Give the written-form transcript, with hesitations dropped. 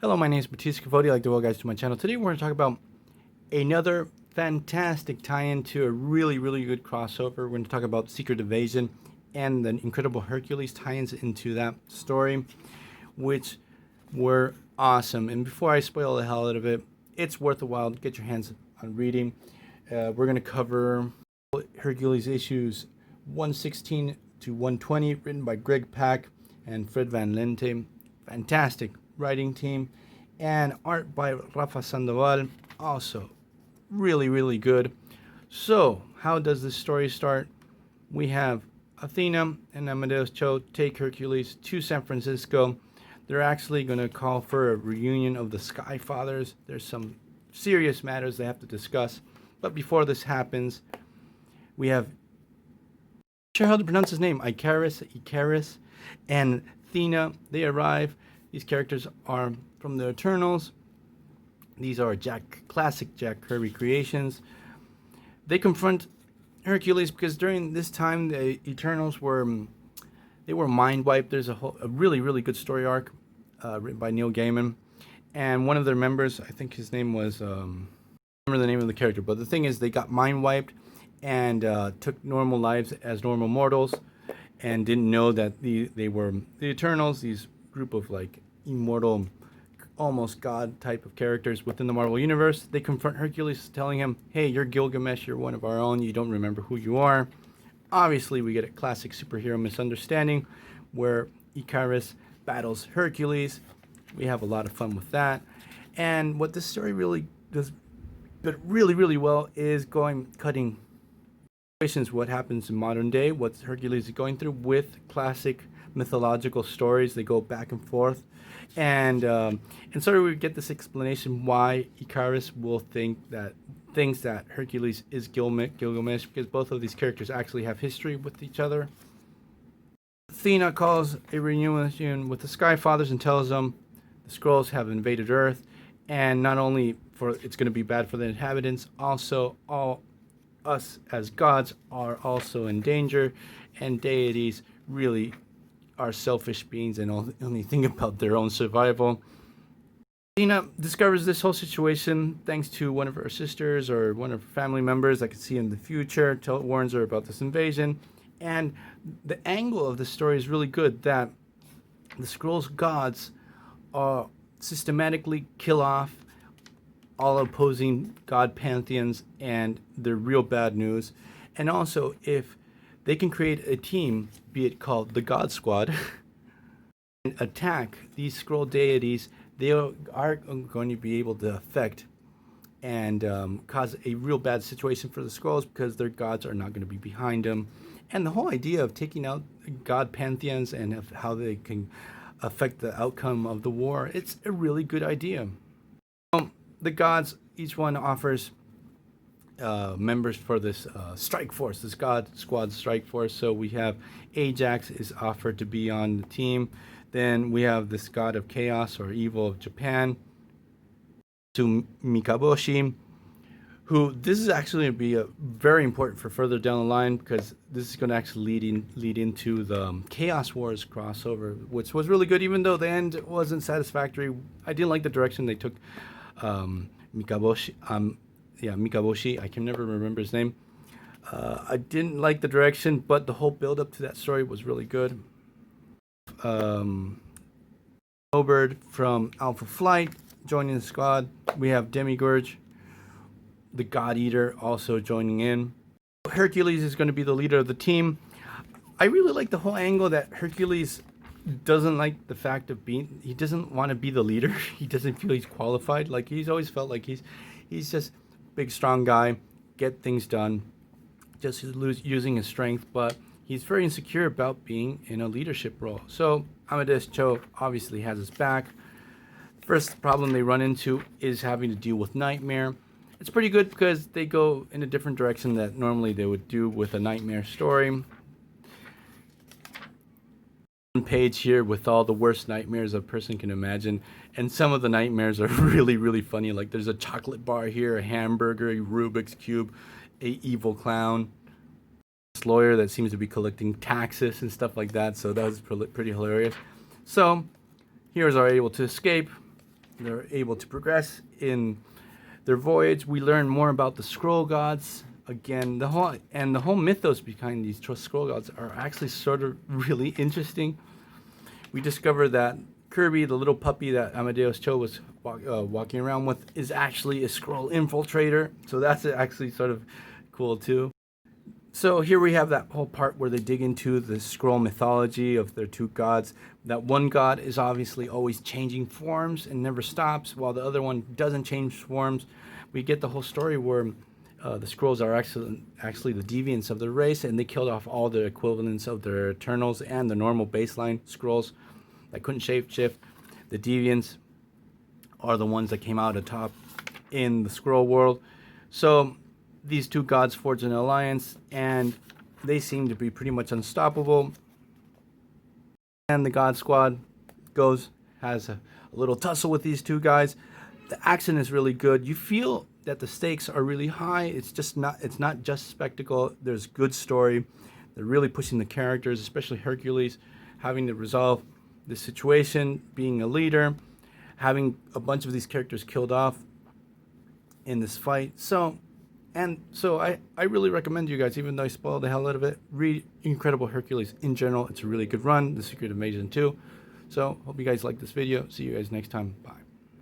Hello, my name is Batista Cavodi. I'd like to welcome you guys to my channel. Today we're going to talk about another fantastic tie-in to a really good crossover. We're going to talk about Secret Invasion and the Incredible Hercules tie-ins into that story, which were awesome. And before I spoil the hell out of it, it's worth a while to get your hands on reading. We're going to cover Hercules issues 116 to 120, written by Greg Pak and Fred Van Lente. Fantastic writing team, and art by Rafa Sandoval, also really good. So how does this story start? We have Athena and Amadeus-Cho take Hercules to San Francisco. They're actually going to call for a reunion of the Sky Fathers. There's some serious matters they have to discuss, but before this happens, we have, I'm not sure how to pronounce his name, Icarus and Athena. They arrive. These characters are from the Eternals. These are classic Jack Kirby creations. They confront Hercules because during this time the Eternals were mind wiped. There's a really good story arc written by Neil Gaiman, and one of their members, I think his name was I don't remember the name of the character, but the thing is they got mind wiped and took normal lives as normal mortals, and didn't know that they were the Eternals, these group of like immortal, almost god type of characters within the Marvel universe. They confront Hercules, telling him, hey, you're Gilgamesh, you're one of our own, you don't remember who you are. Obviously we get a classic superhero misunderstanding where Icarus battles Hercules. We have a lot of fun with that, and what this story really does but really well is cutting what happens in modern day, what Hercules is going through, with classic mythological stories. They go back and forth, and so we get this explanation why Icarus will thinks that Hercules is Gilgamesh, because both of these characters actually have history with each other. Athena calls a reunion with the Sky Fathers and tells them the Skrulls have invaded Earth, and not only it's going to be bad for the inhabitants, also us as gods are also in danger, and deities really are selfish beings and only think about their own survival. Athena discovers this whole situation thanks to one of her sisters or one of her family members that could see in the future. Warns her about this invasion, and the angle of the story is really good, that the Skrulls gods systematically kill off all opposing god pantheons, and they're real bad news. And also, if they can create a team, be it called the God Squad, and attack these Skrull deities, they are going to be able to affect and cause a real bad situation for the Skrulls, because their gods are not going to be behind them. And the whole idea of taking out god pantheons and of how they can affect the outcome of the war, it's a really good idea. The gods, each one offers members for this strike force, this god squad strike force. So we have Ajax is offered to be on the team. Then we have this god of chaos or evil of Japan, Amatsu-Mikaboshi, who this is actually going to be very important for further down the line, because this is going to actually lead into the Chaos Wars crossover, which was really good, even though the end wasn't satisfactory. I didn't like the direction they took Mikaboshi. Mikaboshi. I can never remember his name. I didn't like the direction, but the whole build up to that story was really good. Snowbird from Alpha Flight joining the squad. We have Demigurge, the God Eater, also joining in. Hercules is going to be the leader of the team. I really like the whole angle that Hercules doesn't like the fact of he doesn't want to be the leader. He doesn't feel he's qualified. Like, he's always felt like he's just big strong guy, get things done, just using his strength, but he's very insecure about being in a leadership role. So Amadeus-Cho obviously has his back. First problem they run into is having to deal with Nightmare. It's pretty good because they go in a different direction that normally they would do with a Nightmare story. Page here with all the worst nightmares a person can imagine, and some of the nightmares are really funny. Like, there's a chocolate bar here, a hamburger, a Rubik's cube, a evil clown, this lawyer that seems to be collecting taxes and stuff like that. So that was pretty hilarious. So heroes are able to escape. They're able to progress in their voyage. We learn more about the scroll gods. Again, the whole mythos behind these scroll gods are actually sort of really interesting. We discover that Kirby, the little puppy that Amadeus Cho was walking around with, is actually a scroll infiltrator. So that's actually sort of cool too. So here we have that whole part where they dig into the scroll mythology of their two gods. That one god is obviously always changing forms and never stops, while the other one doesn't change forms. We get the whole story where the scrolls are actually the deviants of the race, and they killed off all the equivalents of their Eternals and the normal baseline scrolls that couldn't shapeshift. The deviants are the ones that came out atop in the scroll world. So these two gods forged an alliance, and they seem to be pretty much unstoppable. And the God Squad has a little tussle with these two guys. The action is really good. You feel that the stakes are really high. It's not just spectacle. There's good story. They're really pushing the characters, especially Hercules, having to resolve the situation, being a leader, having a bunch of these characters killed off in this fight. So I really recommend you guys, even though I spoiled the hell out of it, read Incredible Hercules in general. It's a really good run. The Secret Invasion too. So hope you guys like this video. See you guys next time. Bye.